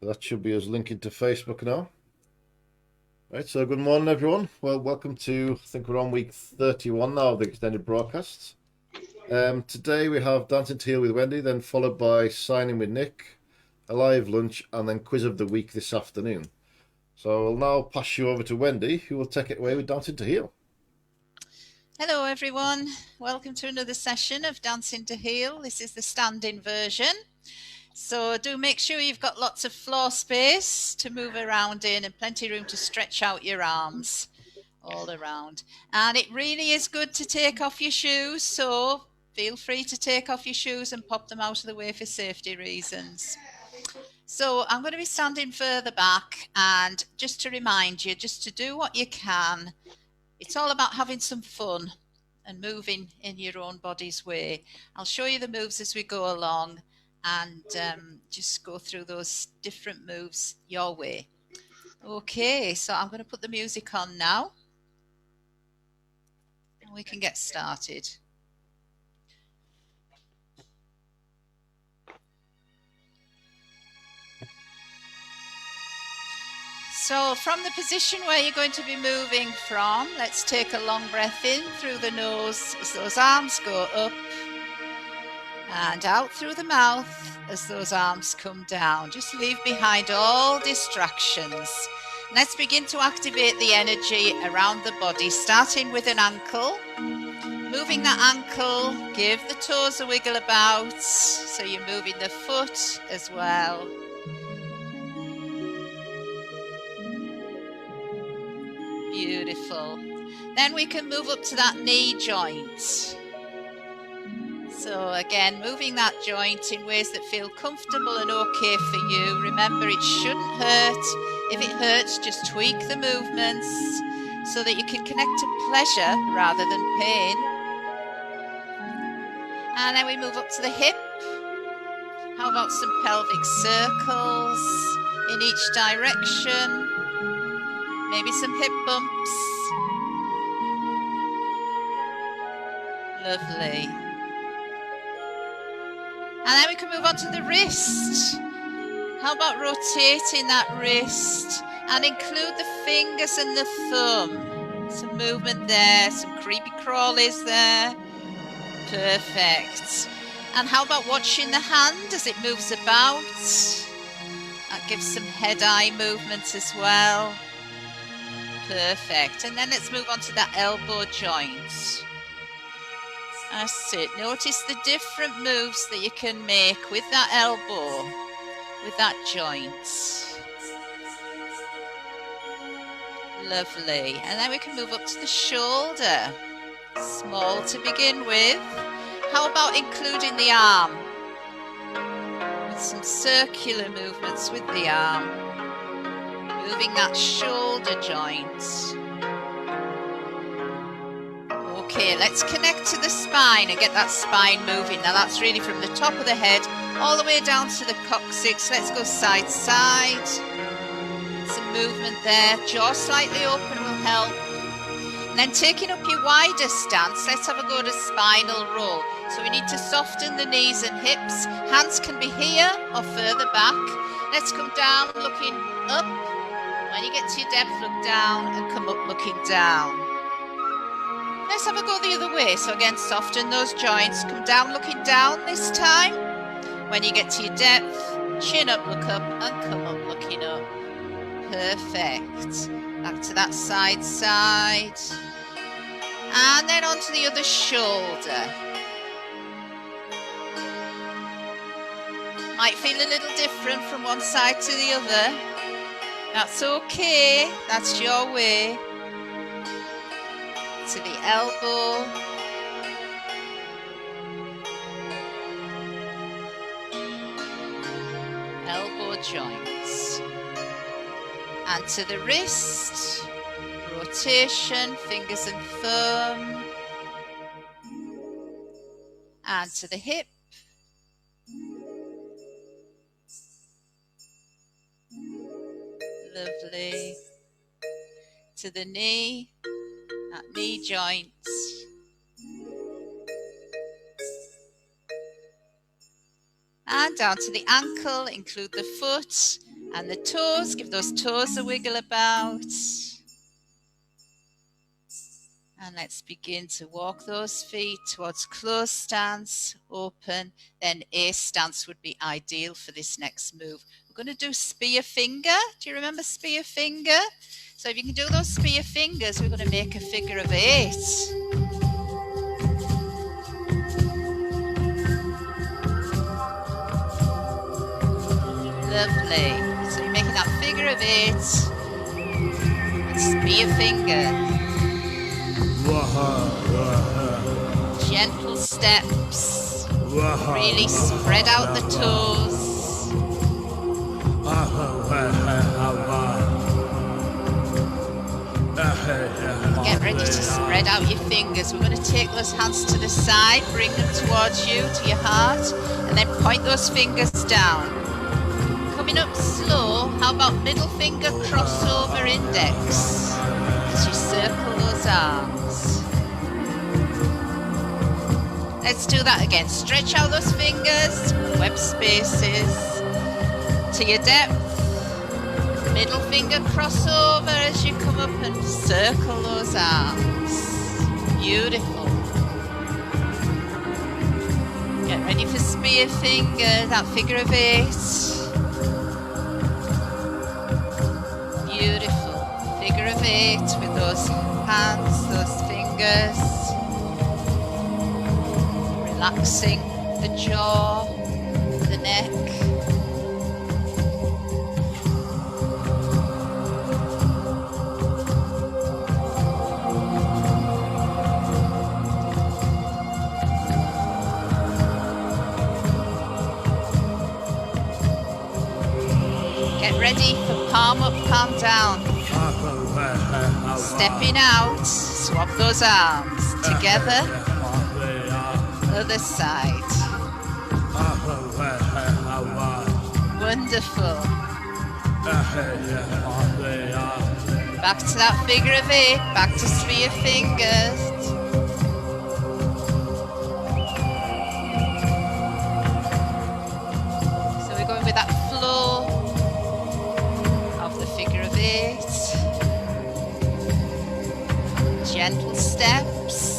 That should be us linking to Facebook now. Right, so good morning, everyone. Well, welcome to, I think we're on week 31 now of the extended broadcasts. Today we have Dancing to Heal with Wendy, then followed by Signing with Nick, a live lunch, and then quiz of the week this afternoon. So I'll now pass you over to Wendy, who will take it away with Dancing to Heal. Hello everyone, welcome to another session of Dancing to Heal. This is the stand-in version. So do make sure you've got lots of floor space to move around in and plenty of room to stretch out your arms all around. And it really is good to take off your shoes, so feel free to take off your shoes and pop them out of the way for safety reasons. So I'm going to be standing further back, and just to remind you, just to do what you can. It's all about having some fun and moving in your own body's way. I'll show you the moves as we go along and just go through those different moves your way. Okay, so I'm going to put the music on now and we can get started. So from the position where you're going to be moving from, let's take a long breath in through the nose as those arms go up and out through the mouth as those arms come down. Just leave behind all distractions. Let's begin to activate the energy around the body, starting with an ankle. Moving that ankle, give the toes a wiggle about, so you're moving the foot as well. Beautiful. Then we can move up to that knee joint. So again, moving that joint in ways that feel comfortable and okay for you. Remember, it shouldn't hurt. If it hurts, just tweak the movements so that you can connect to pleasure rather than pain. And then we move up to the hip. How about some pelvic circles in each direction? Maybe some hip bumps. Lovely. And then we can move on to the wrist. How about rotating that wrist and include the fingers and the thumb? Some movement there, some creepy crawlies there. Perfect. And how about watching the hand as it moves about? That gives some head-eye movements as well. Perfect. And then let's move on to that elbow joint. That's it. Notice the different moves that you can make with that elbow, with that joint. Lovely. And then we can move up to the shoulder. Small to begin with. How about including the arm? With some circular movements with the arm. Moving that shoulder joint. Okay, let's connect to the spine and get that spine moving. Now that's really from the top of the head all the way down to the coccyx. Let's go side to side. Some movement there. Jaw slightly open will help. And then taking up your wider stance, let's have a go at a spinal roll. So we need to soften the knees and hips. Hands can be here or further back. Let's come down looking up. When you get to your depth, look down and come up looking down. Let's have a go the other way. So again, soften those joints. Come down looking down this time. When you get to your depth, chin up, look up, and come up looking up. Perfect. Back to that side. And then onto the other shoulder. Might feel a little different from one side to the other. That's okay. That's your way. To the elbow. Elbow joints. And to the wrist. Rotation, fingers and thumb. And to the hip. Lovely. To the knee. That knee joint. And down to the ankle, include the foot, And the toes, give those toes a wiggle about. And let's begin to walk those feet towards closed stance, open. Then A stance would be ideal for this next move. We're going to do spear finger. Do you remember spear finger? So if you can do those spear fingers, we're going to make a figure of 8. Lovely. So you're making that figure of 8 and spear finger. Gentle steps. Really spread out the toes. Get ready to spread out your fingers. We're going to take those hands to the side, bring them towards you, to your heart, and then point those fingers down. Coming up slow, how about middle finger crossover index as you circle those arms. Let's do that again. Stretch out those fingers, web spaces to your depth. Middle finger crossover as you come up and circle those arms. Beautiful. Get ready for spear finger, that figure of 8. Beautiful. Figure of 8 with those hands, those fingers. Relaxing the jaw, the neck. Get ready for palm up, palm down. Stepping out, swap those arms together. Other side. Wonderful. Back to that figure of 8, back to spear fingers. So we're going with that flow of the figure of 8. Gentle steps.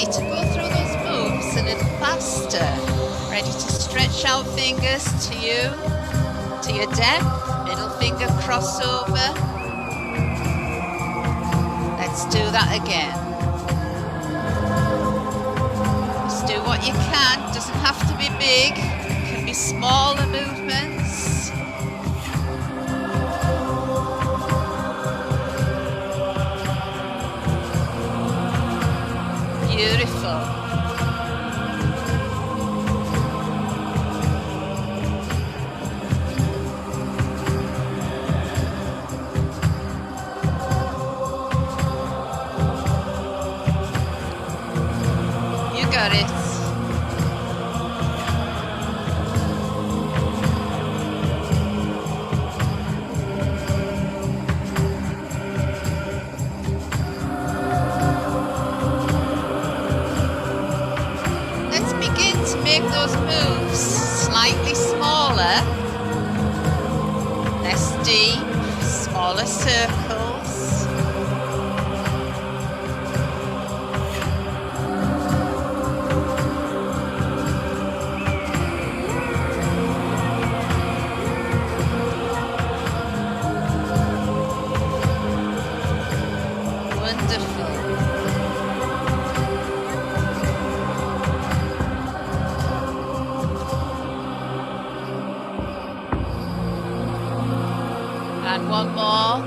To go through those moves a little faster. Ready to stretch out fingers to you, to your depth, middle finger crossover. Let's do that again. Just do what you can, doesn't have to be big, it can be smaller movements. Beautiful. You got it. Make those moves slightly smaller, less deep, smaller circles. Wonderful. And one more.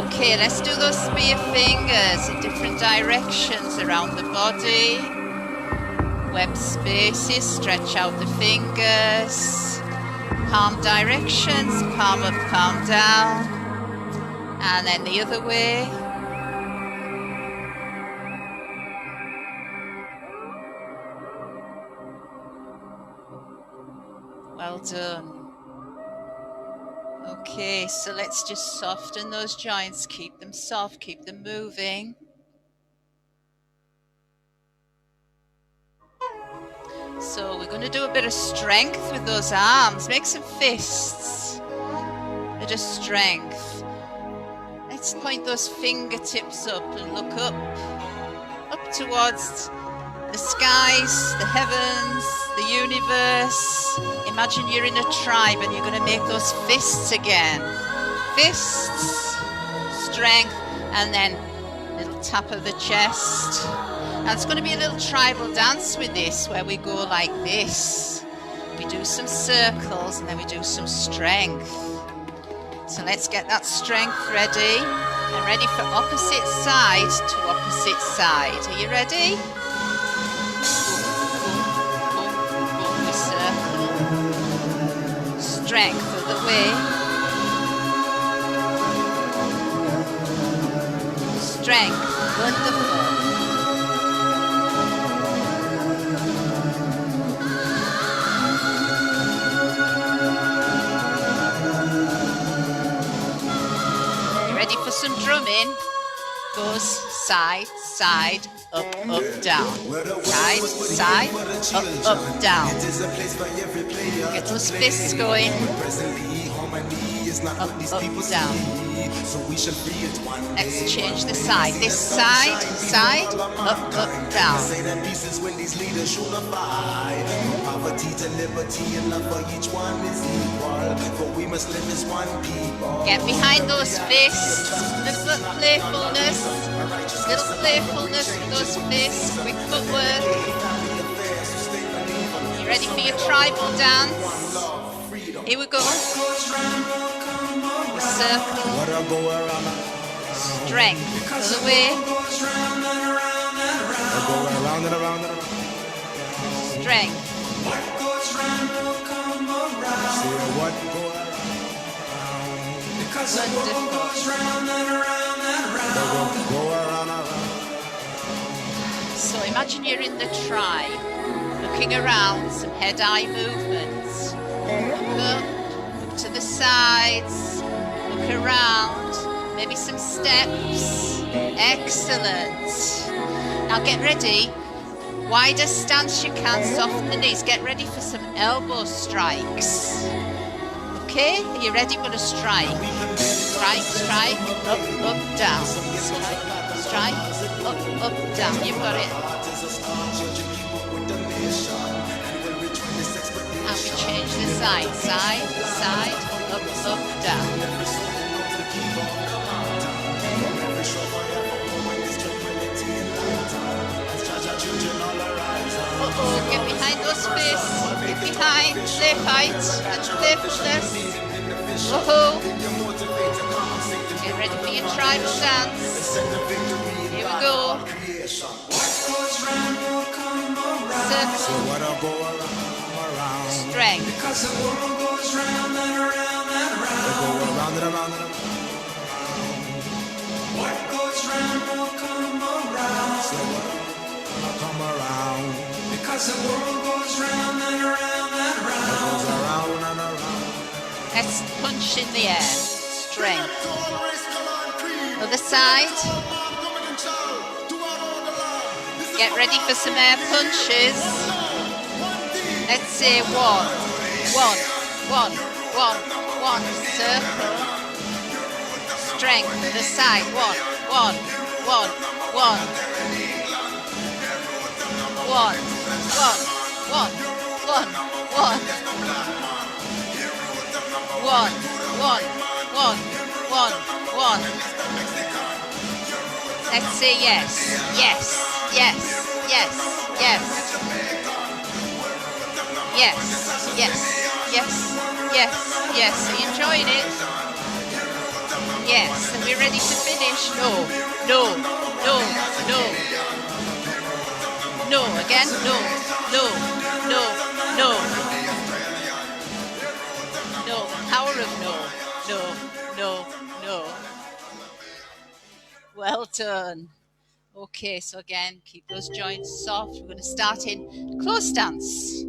Okay, let's do those spear fingers in different directions around the body. Web spaces, stretch out the fingers. Palm directions, palm up, palm down. And then the other way. Well done. Okay, so let's just soften those joints. Keep them soft, keep them moving. So we're going to do a bit of strength with those arms. Make some fists. A bit of strength. Let's point those fingertips up and look up towards the skies, the heavens, the universe. Imagine you're in a tribe and you're going to make those fists again. Fists, strength, and then a little tap of the chest. And it's going to be a little tribal dance with this, where we go like this. We do some circles and then we do some strength. So let's get that strength ready. And ready for opposite side to opposite side. Are you ready? We circle. Strength other way. Strength. Wonderful. Ready for some drumming? Goes side, side, up, down. Side, side, up, down. Get those fists going. Up, down. Let's change the side. This side, side, up, down. Get behind those fists. Little playfulness. Little playfulness with those fists. Quick footwork. You ready for your tribal dance? Here we go. Circle. Strength. Other way. Strength. So imagine you're in the tribe, looking around, some head-eye movements. Look to the sides, look around, maybe some steps. Excellent. Now get ready. Wider stance you can, soften the knees. Get ready for some elbow strikes. Okay, are you ready? We're going to strike. Strike, strike, up, down. Strike, up, down. You've got it. And we change the side. Side, side, up, down. Get behind those fists. Get behind. Play fight. That's playfulness. Get ready for your tribal dance. Here we go. Circle. Strength. Because the world goes round and around and around. Let's punch in the air. Strength. Other side. Get ready for some air punches. Let's say one. Circle. Strength. Other side. One. Let's say yes. Are you enjoying it? Yes. Are we ready to finish? No. No, again, no. No, the power of no. Well done. Okay, so again, keep those joints soft. We're going to start in close stance.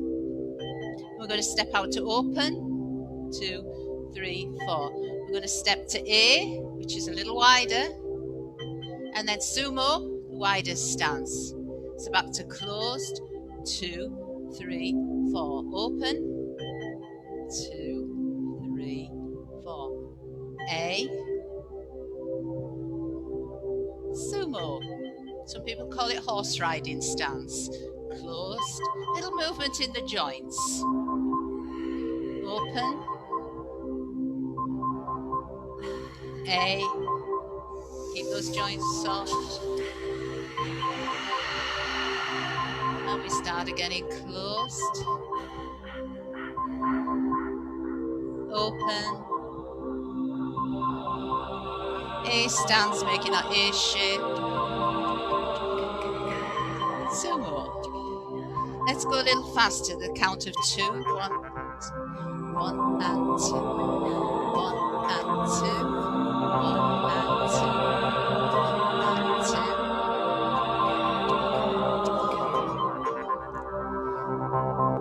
We're going to step out to open. 2, 3, 4. We're going to step to A, which is a little wider. And then sumo, the widest stance. So back to closed. 2, 3, 4. Open. 2, 3, 4. A. Sumo. Some people call it horse riding stance. Closed. Little movement in the joints. Open. A. Keep those joints soft. And we start again in closed. Open. A stance, making that A shape. Sumo. Let's go a little faster, the count of 2. 1 and 2. 1 and 2. 1 and 2. 1 and 2.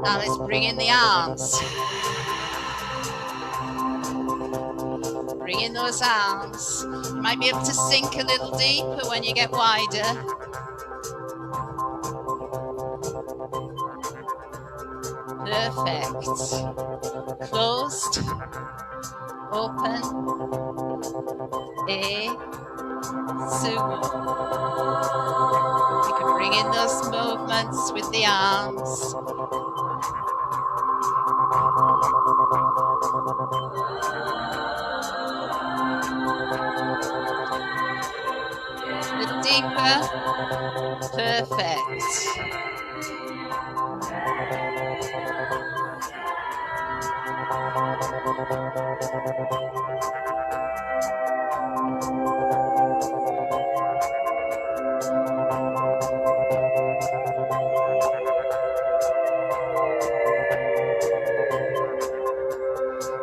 Now let's bring in the arms. Bring in those arms. You might be able to sink a little deeper when you get wider. Perfect. Closed. Open. A. Sumo. You can bring in those movements with the arms. A little deeper. Perfect.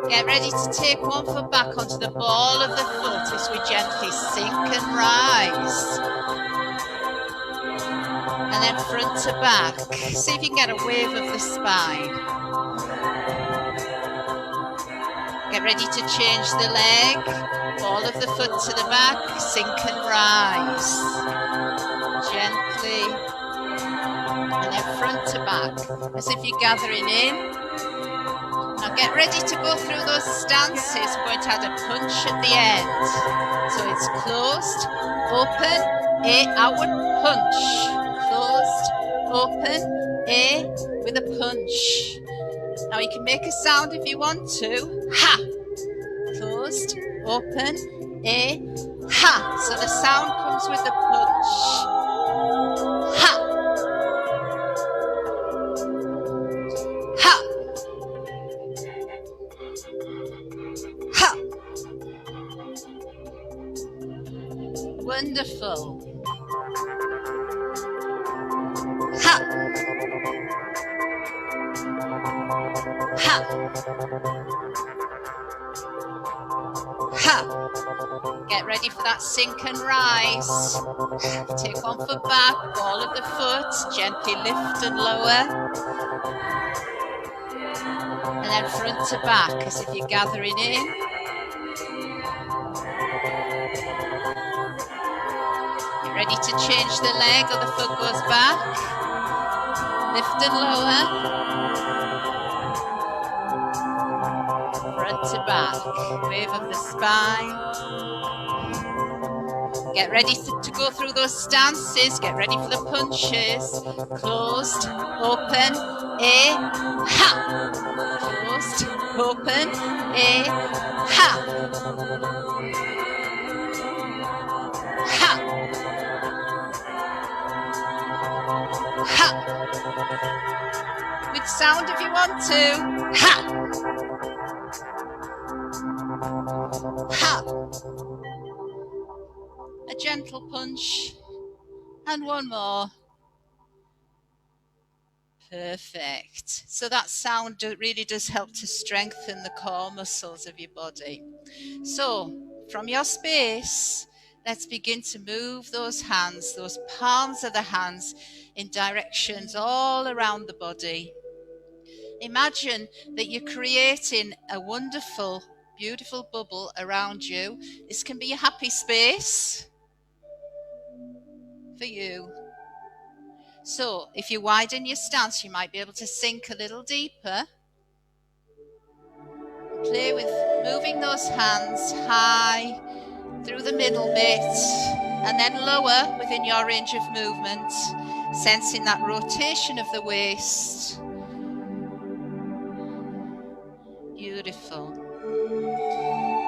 Get ready to take one foot back onto the ball of the foot as we gently sink and rise. And then front to back. See if you can get a wave of the spine. Get ready to change the leg. Ball of the foot to the back. Sink and rise. Gently. And then front to back. As if you're gathering in. Now get ready to go through those stances. We're going to add a punch at the end. So it's closed, open, A, outward punch. Closed, open, A, with a punch. Now you can make a sound if you want to. Ha! Closed, open, A, ha! So the sound comes with the punch. Ha! Ha! Ha! Wonderful. Ha! Ha! Ha! Get ready for that sink and rise. Take one foot back, ball of the foot, gently lift and lower. And then front to back as if you're gathering in. Get ready to change the leg or the foot goes back. Lift and lower. Front to back. Wave of the spine. Get ready to go through those stances. Get ready for the punches. Closed, open, A, ha! Closed, open, A, ha! Ha! Ha! With sound if you want to. Ha! Ha! A gentle punch. And one more. Perfect. So that sound really does help to strengthen the core muscles of your body. So from your space, let's begin to move those hands, those palms of the hands in directions all around the body. Imagine that you're creating a wonderful, beautiful bubble around you. This can be a happy space for you. So if you widen your stance, you might be able to sink a little deeper. Play with moving those hands high through the middle bit and then lower within your range of movement, sensing that rotation of the waist. Beautiful.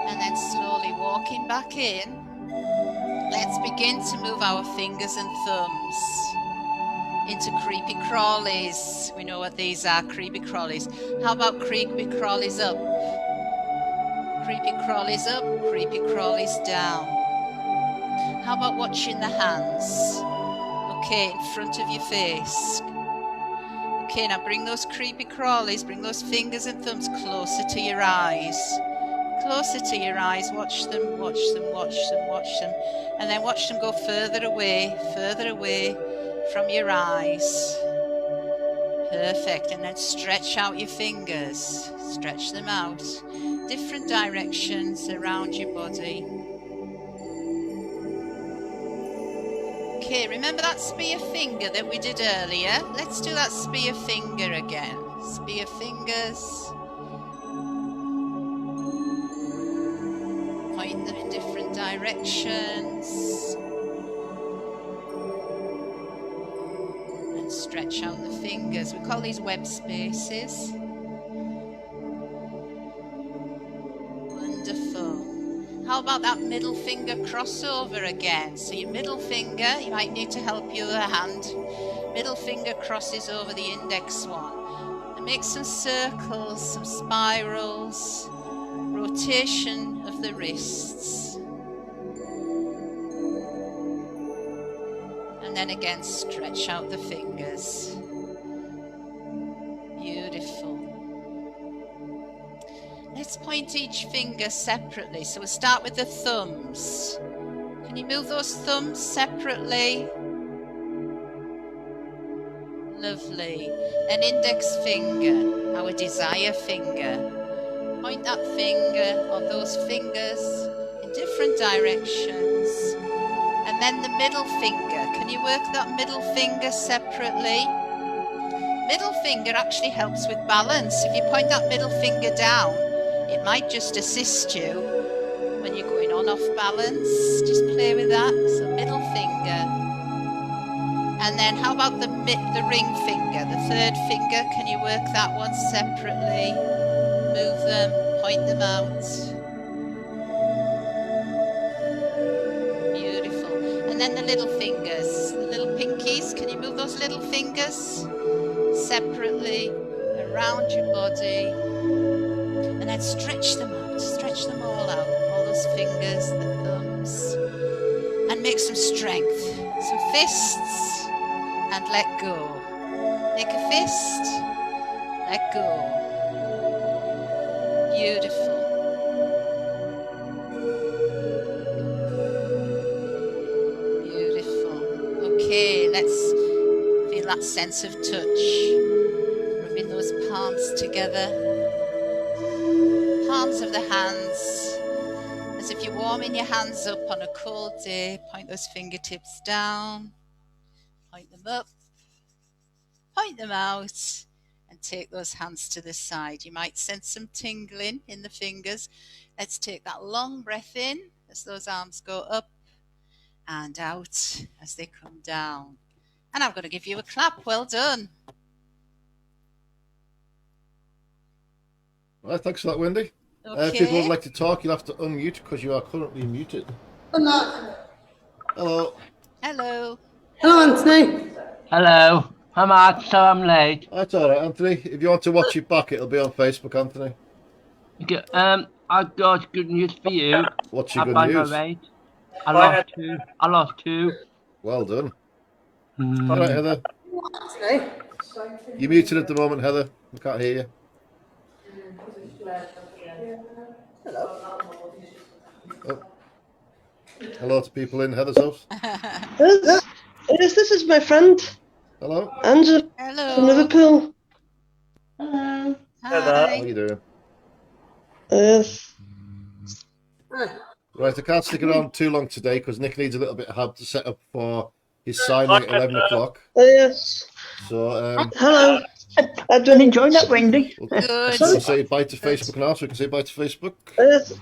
And then slowly walking back in, let's begin to move our fingers and thumbs into creepy crawlies. We know what these are, creepy crawlies. How about creepy crawlies up? Creepy crawlies up, creepy crawlies down. How about watching the hands? Okay, in front of your face. Okay, now bring those creepy crawlies, bring those fingers and thumbs closer to your eyes. Closer to your eyes, watch them, watch them, watch them, watch them. And then watch them go further away from your eyes. Perfect. And then stretch out your fingers. Stretch them out. Different directions around your body. Okay, remember that spear finger that we did earlier? Let's do that spear finger again. Spear fingers. Point them in different directions. And stretch out the fingers. We call these web spaces. Wonderful. How about that middle finger crossover again? So your middle finger, you might need to help your other hand. Middle finger crosses over the index one. And make some circles, some spirals, rotation of the wrists. And then again, stretch out the fingers. Beautiful. Let's point each finger separately. So we'll start with the thumbs. Can you move those thumbs separately? Lovely. Then index finger, our desire finger. Point that finger or those fingers in different directions. And then the middle finger. Can you work that middle finger separately? Middle finger actually helps with balance. If you point that middle finger down, it might just assist you when you're going on off balance. Just play with that. So middle finger. And then how about the ring finger, the third finger? Can you work that one separately? Move them, point them out. Beautiful. And then the little fingers, the little pinkies. Can you move those little fingers separately around your body? And then stretch them out, stretch them all out, all those fingers, the thumbs, and make some strength. Some fists, and let go. Make a fist, let go. Beautiful. Beautiful. Okay, let's feel that sense of touch. Rubbing those palms together. Palms of the hands, as if you're warming your hands up on a cold day. Point those fingertips down, point them up, point them out, and take those hands to the side. You might sense some tingling in the fingers. Let's take that long breath in as those arms go up and out as they come down. And I'm going to give you a clap. Well done. Right, thanks for that, Wendy. Okay. If people would like to talk, you'll have to unmute because you are currently muted. Hello. Hello. Hello. Hello, Anthony. Hello, I'm out, so I'm late. That's all right, Anthony. If you want to watch it back, it'll be on Facebook, Anthony. Okay, I've got good news for you. What's your I good found my news? weight. I lost two. Well done. Mm. All right, Heather. Anthony. You're muted at the moment, Heather. We can't hear you. Hello. Oh. Hello to people in Heather's house. This is my friend Hello. Angela from Hello. Liverpool. Hello. How you doing? Right, I can't stick around too long today because Nick needs a little bit of help to set up for his signing at 11 o'clock. Yes. So, Hello. I've been enjoying that, Wendy. we'll Good. say bye to Facebook now, so we can say bye to Facebook. Yes.